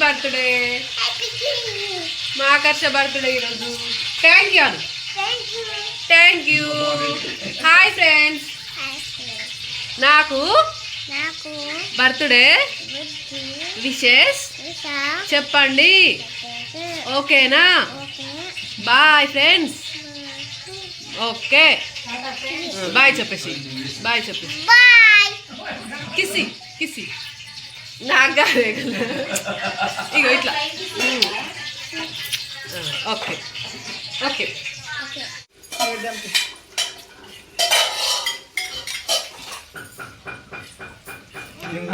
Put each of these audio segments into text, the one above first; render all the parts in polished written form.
Birthday. మా Akarsha birthday ఈరోజు. Thank you Anu. Thank you. Hi friends. నాకు బర్త్డే విషెస్ చెప్పండి, ఓకేనా? Bye friends. ఓకే బాయ్ చెప్పేసి. బాయ్ చెప్పేసి. కిసి కిసి. నాకు కాదే ఇగో ఇట్లా. Okay okay.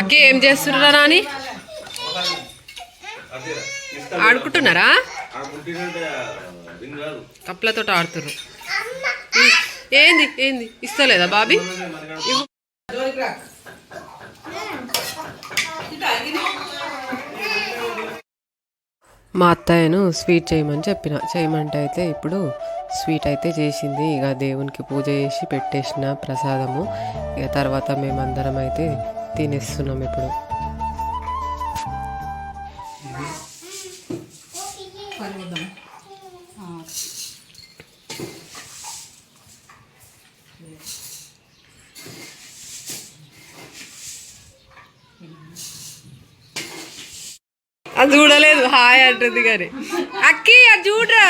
అక్కే ఏం చేస్తున్నారా నాని? ఆడుకుంటున్నారా? కప్పులతో ఆడుతున్నారు. ఏంది ఏంది ఇస్తలేదా బాబీ? మా అత్తయ్యను స్వీట్ చేయమని చెప్పిన. చేయమంటే అయితే ఇప్పుడు స్వీట్ అయితే చేసింది. ఇక దేవునికి పూజ చేసి పెట్టేసిన ప్రసాదము. ఇక తర్వాత మేమందరం అయితే తినేస్తున్నాం ఇప్పుడు. అది చూడలేదు, హాయ్ అంటుంది కానీ. అక్కి అది చూడరా.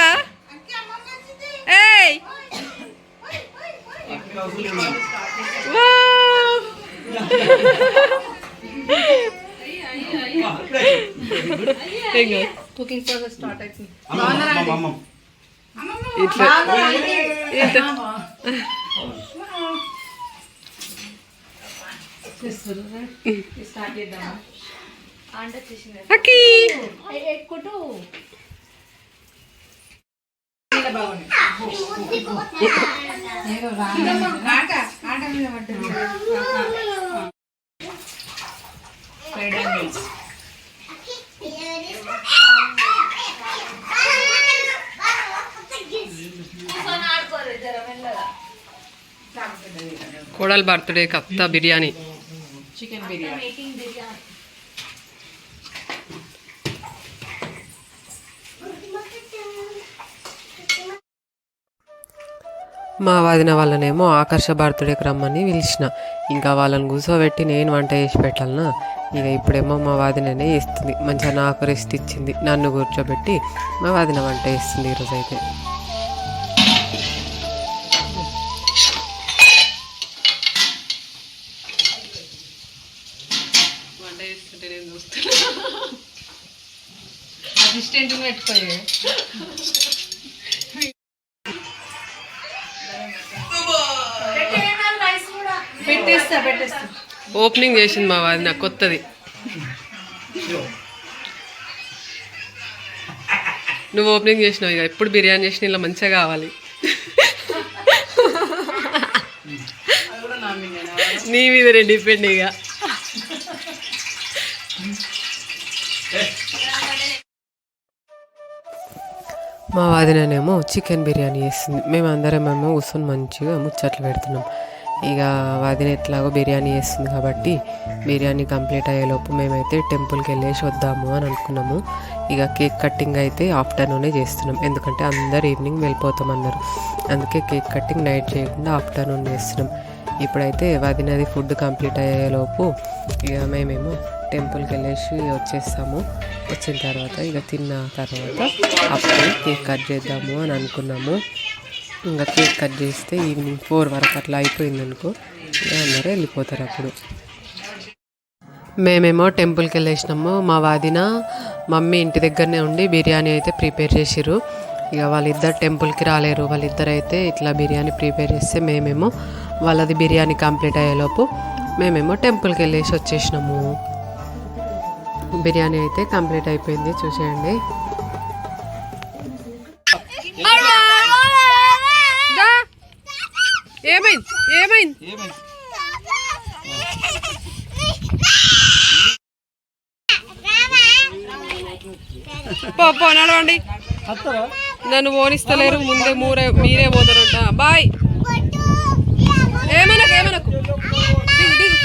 ఏయ్ కుకింగ్ ప్రాసెస్ స్టార్ట్ అవుతుంది. ఇట్లా స్టార్ట్ చేద్దామా? అక్కి కోడల్ బర్త్డే కప్తా బిర్యానీ, చికెన్ బిర్యానీ. మా వదిన వాళ్ళనేమో ఆకర్ష బర్త్డేకి రమ్మని పిలిచిన. ఇంకా వాళ్ళని కూర్చోబెట్టి నేను వంట చేసి పెట్టాలనా. ఇక ఇప్పుడేమో మా వదిననే చేస్తుంది. మంచిగా నాకు రెస్ట్ ఇచ్చింది. నన్ను కూర్చోబెట్టి మా వదిన వంట చేస్తుంది ఈరోజు అయితే. వంట చేస్తుంటే నేను చూస్తున్నా. అసిస్టెంట్ పెట్టుకోయే. ఓపెనింగ్ చేసింది మా వాది నాకు కొత్తది. నువ్వు ఓపెనింగ్ చేసినావు. ఇక ఎప్పుడు బిర్యానీ చేసిన ఇలా మంచిగా కావాలి. నీ మీద డిపెండ్. ఇక మా వాదినేమో చికెన్ బిర్యానీ చేస్తుంది. మేమందరం ఏమో కూర్చొని మంచిగా ముచ్చట్లు పెడుతున్నాం. ఇక వదిన ఎట్లాగో బిర్యానీ చేస్తుంది కాబట్టి బిర్యానీ కంప్లీట్ అయ్యేలోపు మేమైతే టెంపుల్కి వెళ్ళేసి వద్దాము అని అనుకున్నాము. ఇక కేక్ కటింగ్ అయితే ఆఫ్టర్నూనే చేస్తున్నాం. ఎందుకంటే అందరు ఈవినింగ్ వెళ్ళిపోతామన్నారు. అందుకే కేక్ కటింగ్ నైట్ చేయకుండా ఆఫ్టర్నూన్ చేస్తున్నాం. ఇప్పుడైతే వదినది ఫుడ్ కంప్లీట్ అయ్యేలోపు ఇక మేమేమో టెంపుల్కి వెళ్ళేసి వచ్చేస్తాము. వచ్చిన తర్వాత ఇక తిన్న తర్వాత అప్పుడు కేక్ కట్ చేద్దాము అని అనుకున్నాము. ఇంకా కేక్ కట్ చేస్తే ఈవినింగ్ 4 వరకు అట్లా అయిపోయిందనుకో అందరూ వెళ్ళిపోతారు. అప్పుడు మేమేమో టెంపుల్కి వెళ్ళేసినాము. మా వాదిన మమ్మీ ఇంటి దగ్గరనే ఉండి బిర్యానీ అయితే ప్రిపేర్ చేసిర్రు. ఇక వాళ్ళిద్దరు టెంపుల్కి రాలేరు. వాళ్ళిద్దరు అయితే ఇట్లా బిర్యానీ ప్రిపేర్ చేస్తే మేమేమో వాళ్ళది బిర్యానీ కంప్లీట్ అయ్యేలోపు మేమేమో టెంపుల్కి వెళ్ళేసి వచ్చేసినాము. బిర్యానీ అయితే కంప్లీట్ అయిపోయింది. చూసేయండి. ఏమైంది ఏమైంది? పో నడవండి. నన్ను ఓనిస్తలేరు. ముందే మీరే పోతారంట. బాయ్. ఏమనకు ఏమనకు. దిగు దిగు.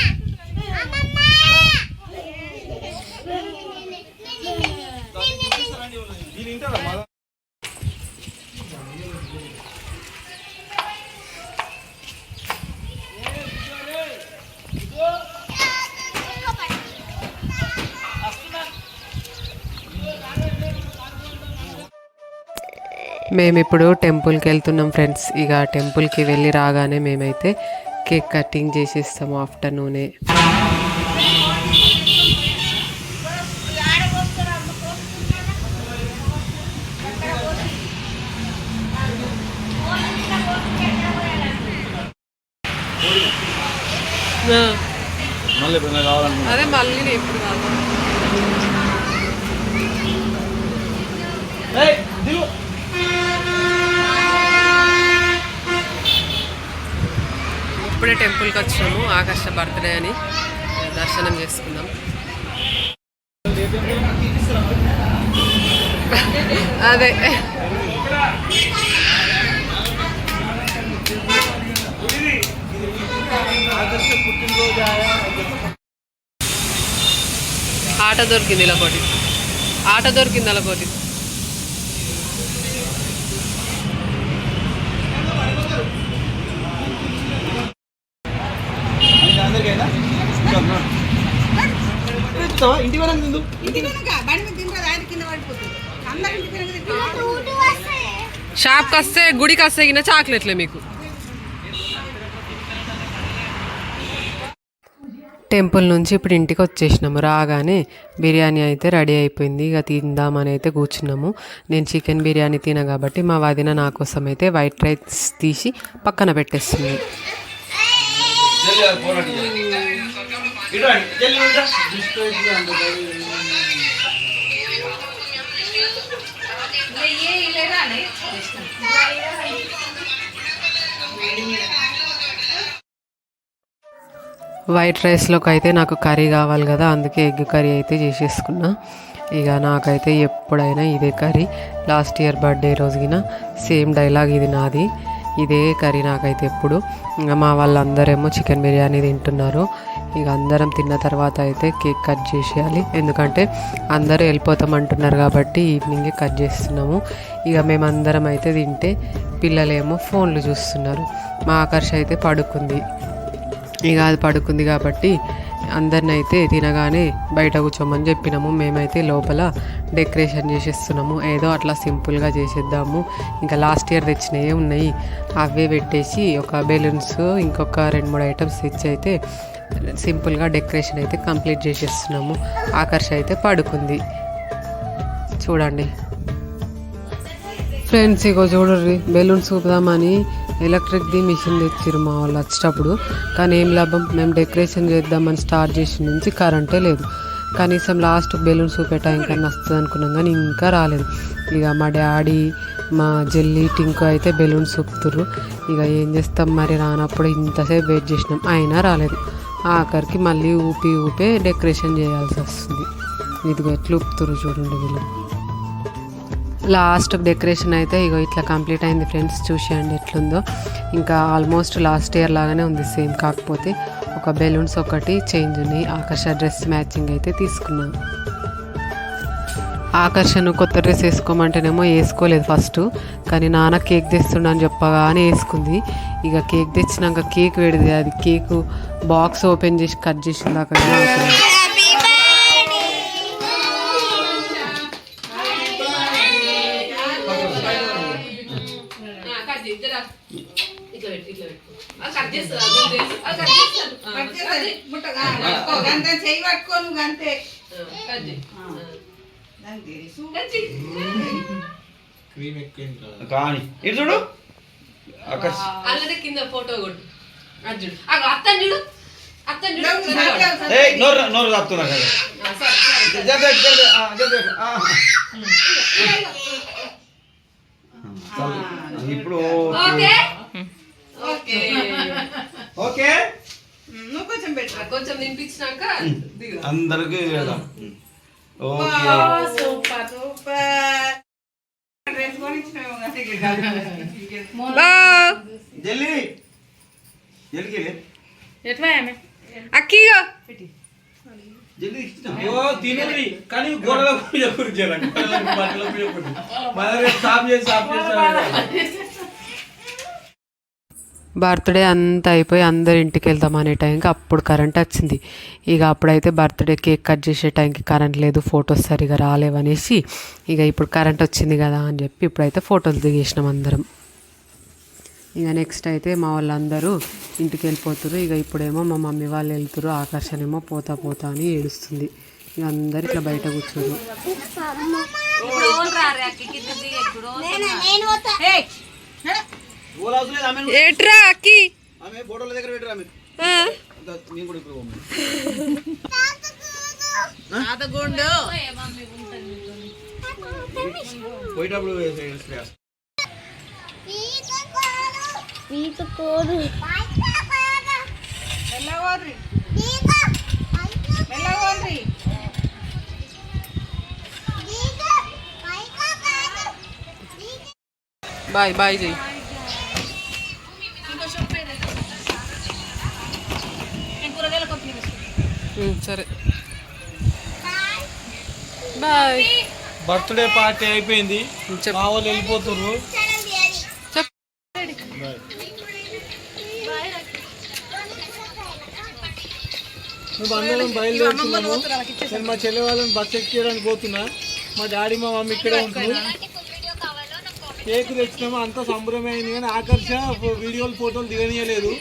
మేము ఇప్పుడు టెంపుల్కి వెళ్తున్నాం ఫ్రెండ్స్. ఇక టెంపుల్కి వెళ్ళి రాగానే మేమైతే కేక్ కటింగ్ చేసేస్తాము ఆఫ్టర్నూనే. అదే మళ్ళీ ఎప్పుడు కావాలి. ఇప్పుడే టెంపుల్కి వచ్చినాము, ఆకాశ బర్త్డే అని దర్శనం చేసుకున్నాం. అదే ఆట దొరికింది ఇలా కోటి, ఆట దొరికింది అలా కోటి. షాప్కి వస్తే గుడికి వస్తే గిన చాక్లెట్లే మీకు. టెంపుల్ నుంచి ఇప్పుడు ఇంటికి వచ్చేసినాము. రాగానే బిర్యానీ అయితే రెడీ అయిపోయింది. ఇక తిందామని అయితే కూర్చున్నాము. నేను చికెన్ బిర్యానీ తిన కాబట్టి మా వదిన నా కోసం అయితే వైట్ రైస్ తీసి పక్కన పెట్టేస్తుంది. వైట్ రైస్లోకి అయితే నాకు కర్రీ కావాలి కదా, అందుకే ఎగ్ కర్రీ అయితే చేసేసుకున్నా. ఇక నాకైతే ఎప్పుడైనా ఇదే కర్రీ. లాస్ట్ ఇయర్ బర్త్డే రోజున సేమ్ డైలాగ్ ఇది నాది, ఇదే కర్రీ నాకైతే ఎప్పుడు. ఇంకా మా వాళ్ళందరేమో చికెన్ బిర్యానీ తింటున్నారు. ఇక అందరం తిన్న తర్వాత అయితే కేక్ కట్ చేసేయాలి, ఎందుకంటే అందరూ వెళ్ళిపోతామంటున్నారు కాబట్టి ఈవినింగే కట్ చేస్తున్నాము. ఇక మేమందరం అయితే తింటే పిల్లలేమో ఫోన్లు చూస్తున్నారు. మా ఆకర్ష అయితే పడుకుంది. ఇక అది పడుకుంది కాబట్టి అందరిని అయితే తినగానే బయట కూర్చోమని చెప్పినాము. మేమైతే లోపల డెకరేషన్ చేసేస్తున్నాము. ఏదో అట్లా సింపుల్గా చేసేద్దాము. ఇంకా లాస్ట్ ఇయర్ తెచ్చినవి ఉన్నాయి, అవే పెట్టేసి ఒక బెలూన్స్ ఇంకొక 2-3 ఐటమ్స్ తెచ్చి అయితే సింపుల్గా డెకరేషన్ అయితే కంప్లీట్ చేసేస్తున్నాము. ఆకర్ష అయితే పడుకుంది. చూడండి ఫ్రెండ్స్, ఇగో చూడర్రి, బెలూన్స్ చూపుదామని ఎలక్ట్రిక్ది మిషన్ తెచ్చిరు మా వాళ్ళు వచ్చేటప్పుడు. కానీ ఏం లాభం, మేము డెకరేషన్ చేద్దామని స్టార్ట్ చేసిన నుంచి కరెంటే లేదు. కనీసం లాస్ట్ బెలూన్స్ చూపే టైం కన్నా వస్తుంది అనుకున్నాం కానీ ఇంకా రాలేదు. ఇక మా డాడీ మా జెల్లీ టింకు అయితే బెలూన్స్ చూపుతుర్రు. ఇక ఏం చేస్తాం మరి, రానప్పుడు ఇంతసేపు వెయిట్ చేసినాం అయినా రాలేదు. ఆఖరికి మళ్ళీ ఊపే డెకరేషన్ చేయాల్సి వస్తుంది. ఇదిగో ఎట్లా ఊపుతుర్రు చూడండి వీళ్ళు. లాస్ట్ డెకరేషన్ అయితే ఇగో ఇట్లా కంప్లీట్ అయింది ఫ్రెండ్స్. చూసేయండి ఎట్లుందో. ఇంకా ఆల్మోస్ట్ లాస్ట్ ఇయర్ లాగానే ఉంది సేమ్, కాకపోతే ఒక బెలూన్స్ ఒకటి చేంజ్ ఉన్నాయి. ఆకర్ష డ్రెస్ మ్యాచింగ్ అయితే తీసుకున్నాను. ఆకర్షను కొత్త డ్రెస్ వేసుకోమంటేనేమో వేసుకోలేదు ఫస్ట్, కానీ నాన్న కేక్ తెస్తుండని చెప్పగానే వేసుకుంది. ఇక కేక్ తెచ్చినాక కేక్ పెడితే అది కేక్ బాక్స్ ఓపెన్ చేసి కట్ చేసిన దాకా చూడు అలానే కింద ఫోటో కొట్టు. అర్జున్ అత్తని చూడు, అత్తని చూడు. నోరు తాపుతున్నా ఇప్పుడు ఓకే. నువ్వు కొంచెం పెట్టు, కొంచెం నింపించినాక అందరికి సూపర్ సూపర్. జల్లి అక్కిగా తినేది కానీ గోడలో బర్త్డే అంతా అయిపోయి అందరు ఇంటికి వెళ్దాం అనే టైంకి అప్పుడు కరెంట్ వచ్చింది. ఇక అప్పుడైతే బర్త్డే కేక్ కట్ చేసే టైంకి కరెంట్ లేదు, ఫొటోస్ సరిగా రాలేవనేసి ఇక ఇప్పుడు కరెంట్ వచ్చింది కదా అని చెప్పి ఇప్పుడైతే ఫోటోలు దిగేసినాం అందరం. ఇక నెక్స్ట్ అయితే మా వాళ్ళందరూ ఇంటికి వెళ్ళిపోతారు. ఇక ఇప్పుడేమో మా మమ్మీ వాళ్ళు వెళ్తారు, ఆకర్షణ ఏమో పోతా పోతా అని ఏడుస్తుంది. ఇక అందరు ఇట్లా బయట కూర్చోరు. ఏట్రా అక్కి ఫోటోల దగ్గర పెట్టరా మీరు. నేను కూడా ఇప్పుడు పోయేటప్పుడు బాయ్ బాయ్ చెయ్యి. సరే బాయ్. బర్త్డే పార్టీ అయిపోయింది, మా వాళ్ళు వెళ్ళిపోతున్నారు. మేము అందరం బయలుదేరుతున్నాము. నేను మా చెల్లె వాళ్ళని బస్ ఎక్కియడానికి పోతున్నా. మా డాడీ మా మమ్మీ ఇక్కడే ఉంటారు. కేక్ తెచ్చినాము, అంతా సంబరమైంది. కానీ ఆకర్ష వీడియోలు ఫోటోలు దిగనీయలేదు.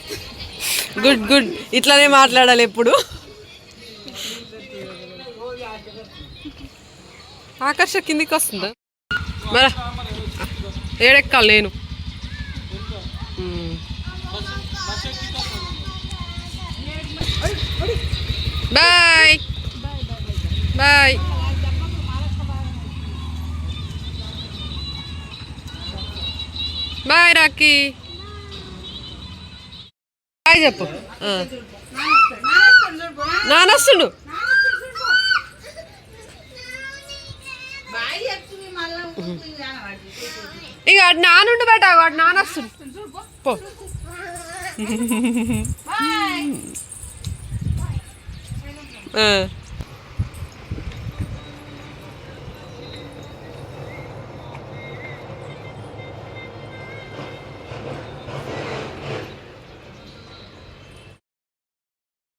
గుడ్ గుడ్, ఇట్లానే మాట్లాడాలి ఎప్పుడు. ఆకర్ష కిందికి వస్తుందా మరి? ఏడెక్కాలి నేను. Bye bye. Bye Rocky. Bye చెప్పు. నానొస్తుండు. ఇక అటు నానుండు బేట, వాడు నానొస్తుండు పో.